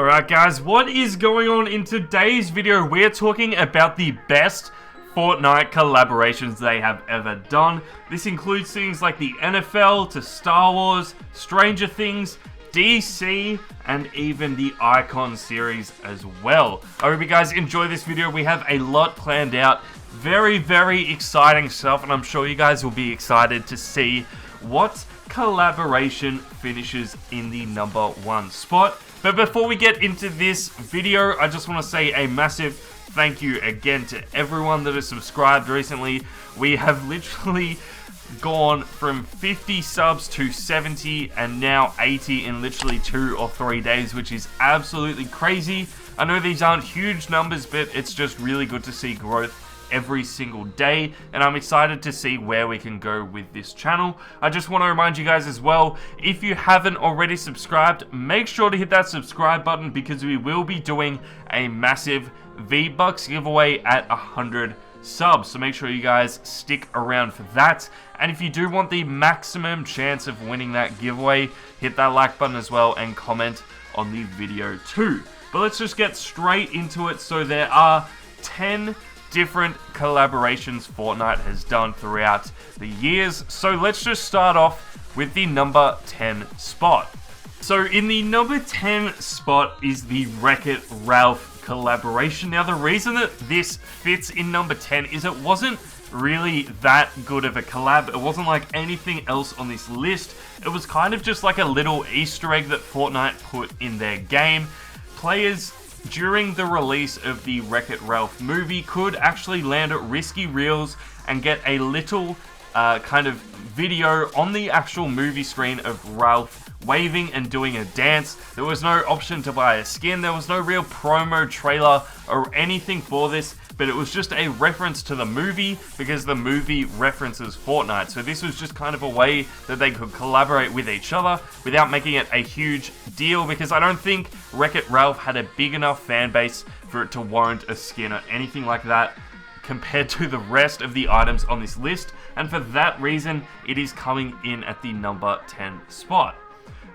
Alright guys, what is going on in today's video? We're talking about the best Fortnite collaborations they have ever done. This includes things like the NFL to Star Wars, Stranger Things, DC, and even the Icon series as well. I hope you guys enjoy this video. We have a lot planned out. Very, very exciting stuff, and I'm sure you guys will be excited to see what collaboration finishes in the #1 spot. But before we get into this video, I just want to say a massive thank you again to everyone that has subscribed recently. We have literally gone from 50 subs to 70 and now 80 in literally 2 or 3 days, which is absolutely crazy. I know these aren't huge numbers, but it's just really good to see growth every single day, and I'm excited to see where we can go with this channel. I just want to remind you guys as well, if you haven't already subscribed, make sure to hit that subscribe button because we will be doing a massive V-Bucks giveaway at 100 subs, so make sure you guys stick around for that. And if you do want the maximum chance of winning that giveaway, hit that like button as well and comment on the video too. But let's just get straight into it. So there are 10 different collaborations Fortnite has done throughout the years. So let's just start off with the number 10 spot. So in the number 10 spot is the WreckIt Ralph collaboration. Now the reason that this fits in number 10 is it wasn't really that good of a collab. It wasn't like anything else on this list. It was kind of just like a little Easter egg that Fortnite put in their game. Players during the release of the WreckIt Ralph movie could actually land at risky reels and get a little kind of video on the actual movie screen of Ralph waving and doing a dance. There was no option to buy a skin. There was no real promo trailer or anything for this, but it was just a reference to the movie because the movie references Fortnite. So this was just kind of a way that they could collaborate with each other without making it a huge deal, because I don't think WreckIt Ralph had a big enough fan base for it to warrant a skin or anything like that compared to the rest of the items on this list, and for that reason it is coming in at the number 10 spot.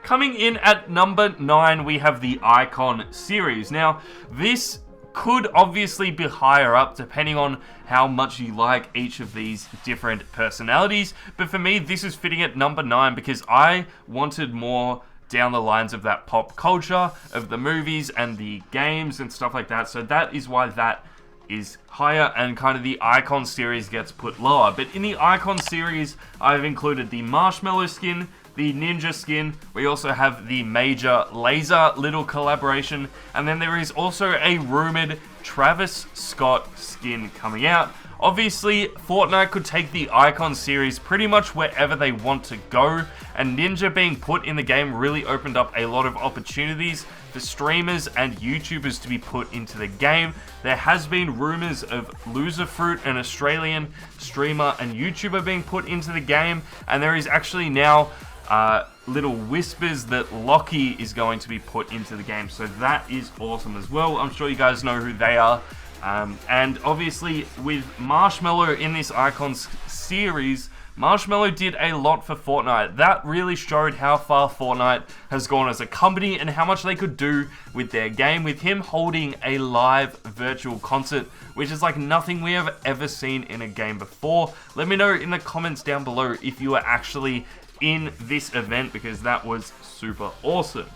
Coming in at number 9 we have the Icon series. Now this could obviously be higher up depending on how much you like each of these different personalities, but for me this is fitting at number 9 because I wanted more down the lines of that pop culture of the movies and the games and stuff like that, so that is why that is higher, and kind of the Icon series gets put lower. But in the Icon series I've included the Marshmallow skin, the Ninja skin, we also have the Major Lazer little collaboration, and then there is also a rumored Travis Scott skin coming out. Obviously, Fortnite could take the Icon series pretty much wherever they want to go, and Ninja being put in the game really opened up a lot of opportunities for streamers and YouTubers to be put into the game. There has been rumors of Loserfruit, an Australian streamer and YouTuber, being put into the game, and there is actually now little whispers that Lockie is going to be put into the game, so that is awesome as well. I'm sure you guys know who they are. And obviously with Marshmallow in this Icons series, Marshmallow did a lot for Fortnite. That really showed how far Fortnite has gone as a company and how much they could do with their game, with him holding a live virtual concert, which is like nothing we have ever seen in a game before. Let me know in the comments down below if you were actually in this event, because that was super awesome.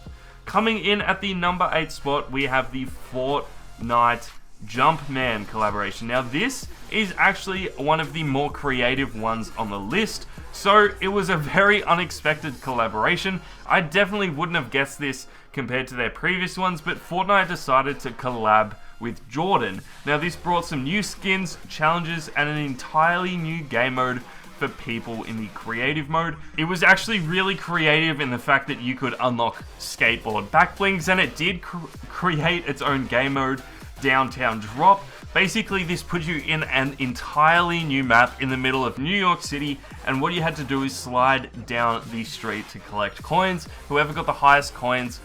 Coming in at the number 8 spot, we have the Fortnite Jumpman collaboration. Now this is actually one of the more creative ones on the list, so it was a very unexpected collaboration. I definitely wouldn't have guessed this compared to their previous ones, but Fortnite decided to collab with Jordan. Now this brought some new skins, challenges, and an entirely new game mode for people in the creative mode. It was actually really creative in the fact that you could unlock skateboard backblings, and it did create its own game mode, Downtown Drop. Basically this put you in an entirely new map in the middle of New York City, and what you had to do is slide down the street to collect coins. Whoever got the highest coins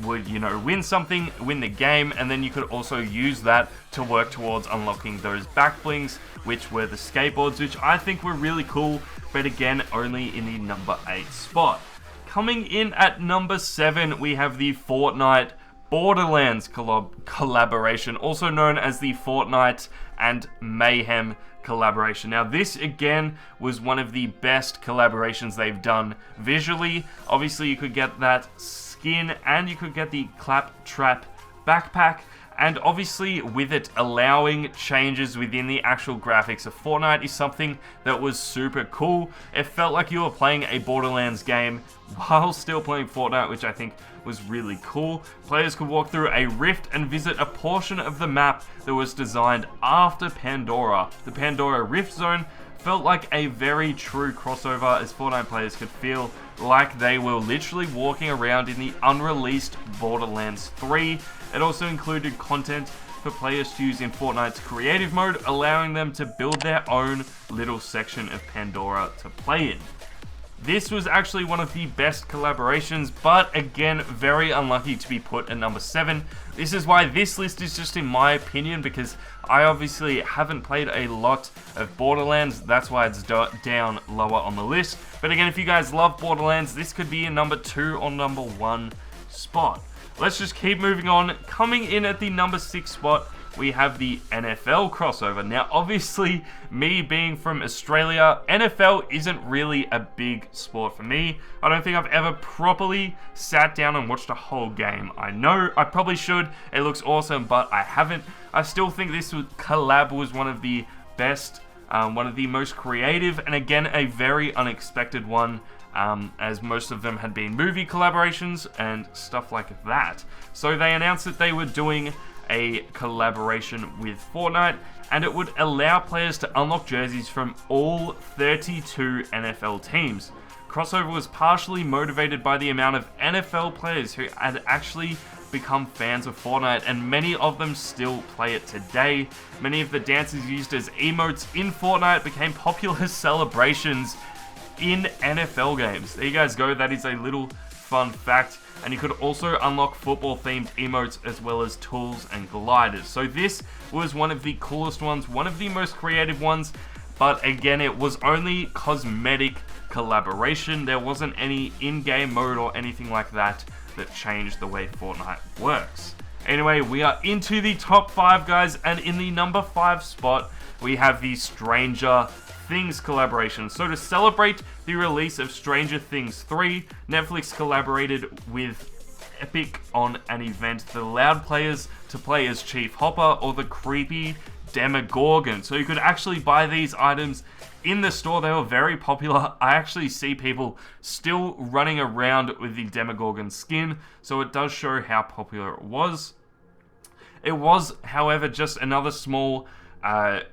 would, you know, win something, win the game, and then you could also use that to work towards unlocking those backblings, which were the skateboards, which I think were really cool, but again, only in the number 8 spot. Coming in at number 7, we have the Fortnite Borderlands collaboration, also known as the Fortnite and Mayhem collaboration. Now this again was one of the best collaborations they've done visually. Obviously you could get that skin and you could get the Claptrap backpack, and obviously with it allowing changes within the actual graphics of Fortnite is something that was super cool. It felt like you were playing a Borderlands game while still playing Fortnite, which I think was really cool. Players could walk through a rift and visit a portion of the map that was designed after Pandora. The Pandora Rift Zone felt like a very true crossover, as Fortnite players could feel like they were literally walking around in the unreleased Borderlands 3. It also included content for players to use in Fortnite's creative mode, allowing them to build their own little section of Pandora to play in. This was actually one of the best collaborations, but again, very unlucky to be put at number 7. This is why this list is just in my opinion, because I obviously haven't played a lot of Borderlands. That's why it's down lower on the list. But again, if you guys love Borderlands, this could be in number 2 or number 1 spot. Let's just keep moving on. Coming in at the number 6 spot, we have the NFL crossover. Now, obviously, me being from Australia, NFL isn't really a big sport for me. I don't think I've ever properly sat down and watched a whole game. I know I probably should. It looks awesome, but I haven't. I still think this collab was one of the best, one of the most creative, and again, a very unexpected one. As most of them had been movie collaborations and stuff like that. So they announced that they were doing a collaboration with Fortnite, and it would allow players to unlock jerseys from all 32 NFL teams. Crossover was partially motivated by the amount of NFL players who had actually become fans of Fortnite, and many of them still play it today. Many of the dances used as emotes in Fortnite became popular celebrations in NFL games. There you guys go, that is a little fun fact. And you could also unlock football themed emotes as well as tools and gliders. So this was one of the coolest ones, one of the most creative ones, but again, it was only cosmetic collaboration. There wasn't any in-game mode or anything like that that changed the way Fortnite works. Anyway, we are into the top 5, guys, and in the number 5 spot, we have the Stranger Things collaboration. So to celebrate the release of Stranger Things 3, Netflix collaborated with Epic on an event that allowed players to play as Chief Hopper or the creepy Demogorgon. So you could actually buy these items in the store. They were very popular. I actually see people still running around with the Demogorgon skin, so it does show how popular it was. It was, however, just another small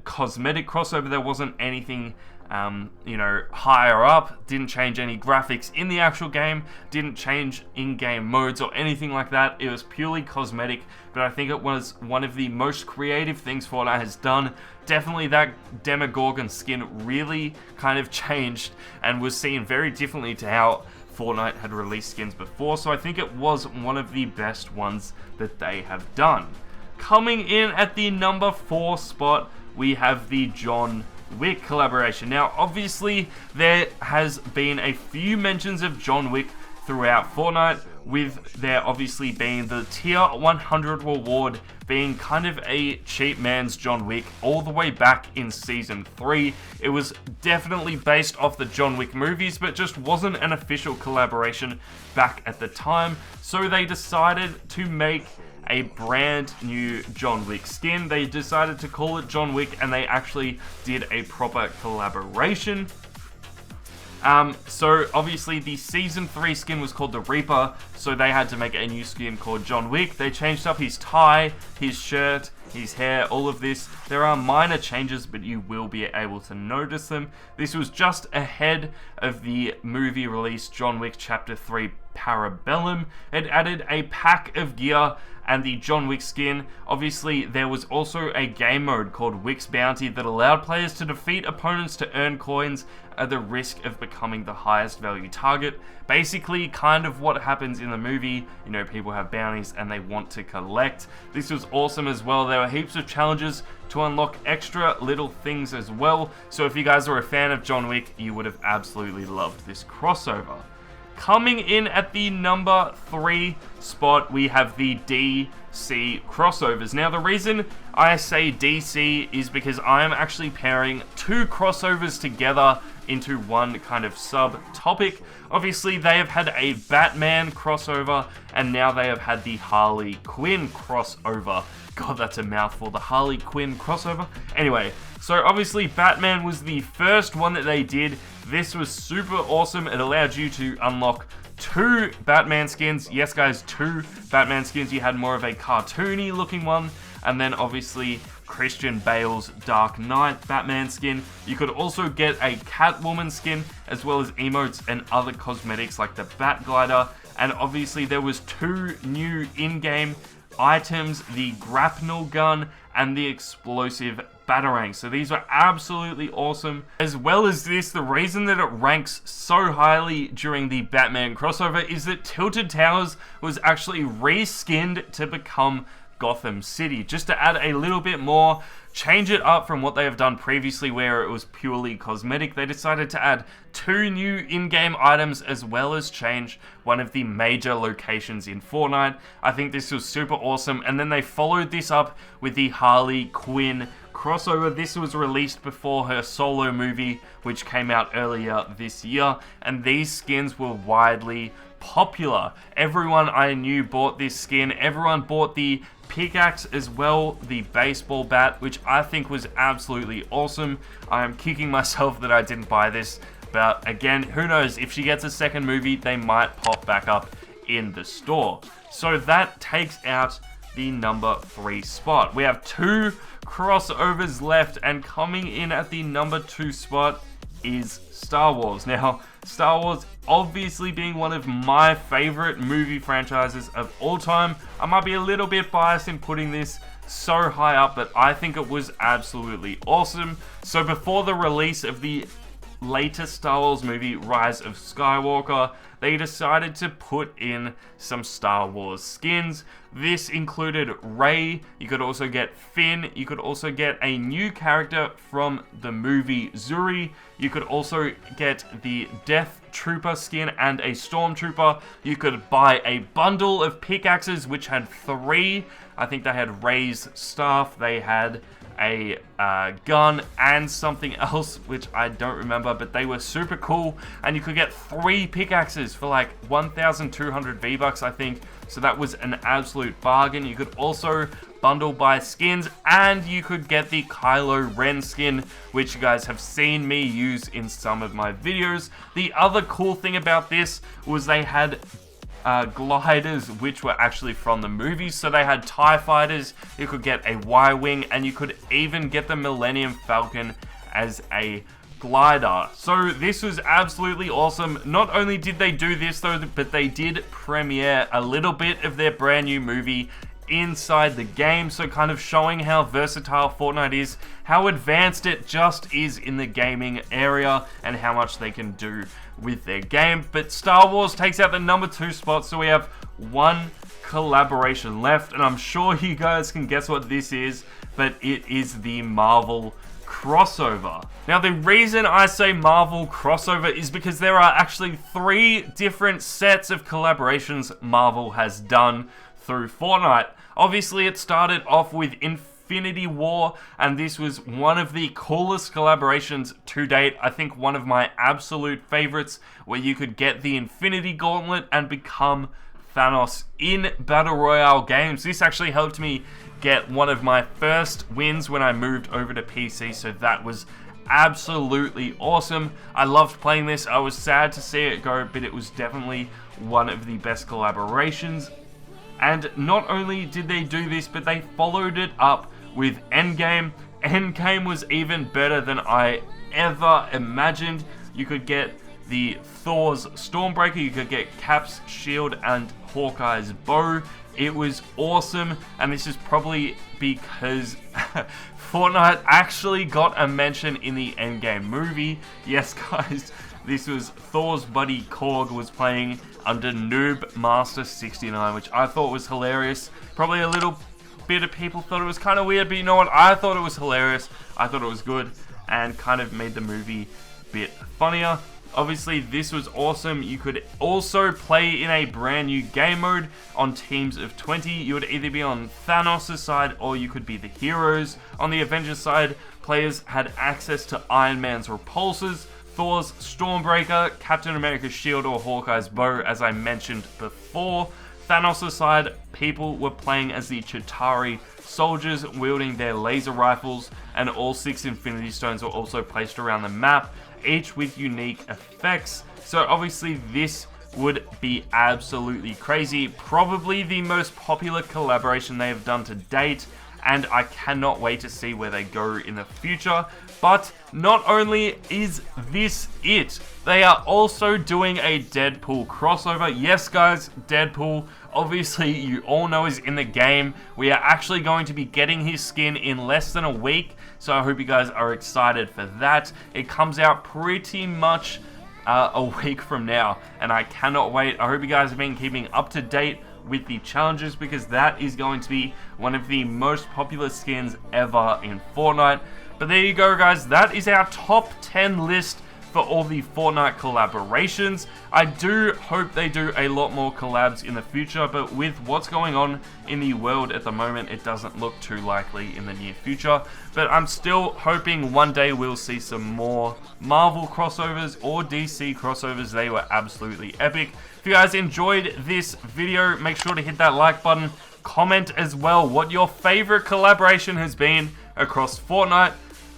cosmetic crossover. There wasn't anything higher up, didn't change any graphics in the actual game, didn't change in-game modes or anything like that. It was purely cosmetic, but I think it was one of the most creative things Fortnite has done. Definitely that Demogorgon skin really kind of changed and was seen very differently to how Fortnite had released skins before, so I think it was one of the best ones that they have done. Coming in at the number 4 spot, we have the John Wick collaboration. Now, obviously, there has been a few mentions of John Wick throughout Fortnite, with there obviously being the Tier 100 reward being kind of a cheap man's John Wick all the way back in Season 3. It was definitely based off the John Wick movies, but just wasn't an official collaboration back at the time. So they decided to make a brand new John Wick skin. They decided to call it John Wick, and they actually did a proper collaboration. So obviously the Season 3 skin was called the Reaper, so they had to make a new skin called John Wick. They changed up his tie, his shirt, his hair, all of this. There are minor changes, but you will be able to notice them. This was just ahead of the movie release, John Wick Chapter 3 Parabellum. It added a pack of gear and the John Wick skin. Obviously, there was also a game mode called Wick's Bounty that allowed players to defeat opponents to earn coins at the risk of becoming the highest value target. Basically, kind of what happens in the movie. You know, people have bounties and they want to collect. This was awesome as well. There were heaps of challenges to unlock extra little things as well. So if you guys are a fan of John Wick, you would have absolutely loved this crossover. Coming in at the number 3 spot, we have the DC crossovers. Now, the reason I say DC is because I am actually pairing 2 crossovers together into one kind of sub-topic. Obviously, they have had a Batman crossover, and now they have had the Harley Quinn crossover. God, that's a mouthful, the Harley Quinn crossover. Anyway, so obviously Batman was the first one that they did. This was super awesome. It allowed you to unlock 2 Batman skins. Yes, guys, 2 Batman skins. You had more of a cartoony looking one, and then obviously Christian Bale's Dark Knight Batman skin. You could also get a Catwoman skin, as well as emotes and other cosmetics like the Bat Glider. And obviously there was 2 new in-game items, the grapnel gun and the explosive batarang. So these were absolutely awesome. As well as this, the reason that it ranks so highly during the Batman crossover is that Tilted Towers was actually reskinned to become Gotham City, just to add a little bit more, change it up from what they have done previously where it was purely cosmetic. They decided to add 2 new in-game items, as well as change one of the major locations in Fortnite. I think this was super awesome. And then they followed this up with the Harley Quinn crossover. This was released before her solo movie, which came out earlier this year, and these skins were widely popular. Everyone I knew bought this skin. Everyone bought the pickaxe as well, the baseball bat, which I think was absolutely awesome. I am kicking myself that I didn't buy this, but again, who knows, if she gets a second movie, they might pop back up in the store. So that takes out the number 3 spot. We have 2 crossovers left, and coming in at the number 2 spot is Star Wars. Now, Star Wars obviously being one of my favorite movie franchises of all time. I might be a little bit biased in putting this so high up, but I think it was absolutely awesome. So before the release of the latest Star Wars movie, Rise of Skywalker, they decided to put in some Star Wars skins. This included Rey, you could also get Finn, you could also get a new character from the movie Zuri, you could also get the Death Trooper skin and a Stormtrooper. You could buy a bundle of pickaxes which had 3. I think they had Rey's staff, they had a gun and something else which I don't remember, but they were super cool, and you could get 3 pickaxes for like 1,200 V-Bucks, I think. So that was an absolute bargain. You could also bundle buy skins, and you could get the Kylo Ren skin, which you guys have seen me use in some of my videos. The other cool thing about this was they had gliders which were actually from the movies. So they had TIE fighters, you could get a Y-Wing, and you could even get the Millennium Falcon as a glider. So this was absolutely awesome. Not only did they do this though, but they did premiere a little bit of their brand new movie inside the game, so kind of showing how versatile Fortnite is, how advanced it just is in the gaming area, and how much they can do with their game. But Star Wars takes out the number 2 spot, so we have 1 collaboration left, and I'm sure you guys can guess what this is, but it is the Marvel crossover. Now, the reason I say Marvel crossover is because there are actually 3 different sets of collaborations Marvel has done through Fortnite. Obviously, it started off with Infinity War, and this was one of the coolest collaborations to date. I think one of my absolute favorites, where you could get the Infinity Gauntlet and become Thanos in Battle Royale games. This actually helped me get one of my first wins when I moved over to PC, so that was absolutely awesome. I loved playing this. I was sad to see it go, but it was definitely one of the best collaborations. And not only did they do this, but they followed it up with Endgame. Endgame was even better than I ever imagined. You could get the Thor's Stormbreaker, you could get Cap's shield and Hawkeye's bow. It was awesome, and this is probably because Fortnite actually got a mention in the Endgame movie. Yes, guys, this was Thor's buddy Korg was playing under Noob Master 69, which I thought was hilarious. Probably a little bit of people thought it was kind of weird, but you know what? I thought it was hilarious. I thought it was good, and kind of made the movie a bit funnier. Obviously, this was awesome. You could also play in a brand new game mode on teams of 20. You would either be on Thanos' side or you could be the heroes. On the Avengers side, players had access to Iron Man's repulsors, Thor's Stormbreaker, Captain America's shield or Hawkeye's bow, as I mentioned before. Thanos' side, people were playing as the Chitauri soldiers wielding their laser rifles, and all 6 Infinity Stones were also placed around the map, each with unique effects. So obviously this would be absolutely crazy. Probably the most popular collaboration they have done to date, and I cannot wait to see where they go in the future. But not only is this it, they are also doing a Deadpool crossover. Yes guys, Deadpool, obviously you all know is in the game. We are actually going to be getting his skin in less than a week, so I hope you guys are excited for that. It comes out pretty much a week from now, and I cannot wait. I hope you guys have been keeping up to date with the challenges, because that is going to be one of the most popular skins ever in Fortnite. But there you go guys, that is our top 10 list for all the Fortnite collaborations. I do hope they do a lot more collabs in the future, but with what's going on in the world at the moment, it doesn't look too likely in the near future. But I'm still hoping one day we'll see some more Marvel crossovers or DC crossovers. They were absolutely epic. If you guys enjoyed this video, make sure to hit that like button. Comment as well what your favorite collaboration has been across Fortnite.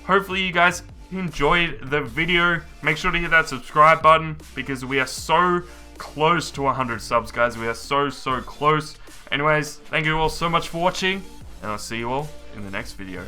Hopefully you guys enjoyed the video. Make sure to hit that subscribe button, because we are so close to 100 subs, guys. We are so close. Anyways, thank you all so much for watching, and I'll see you all in the next video.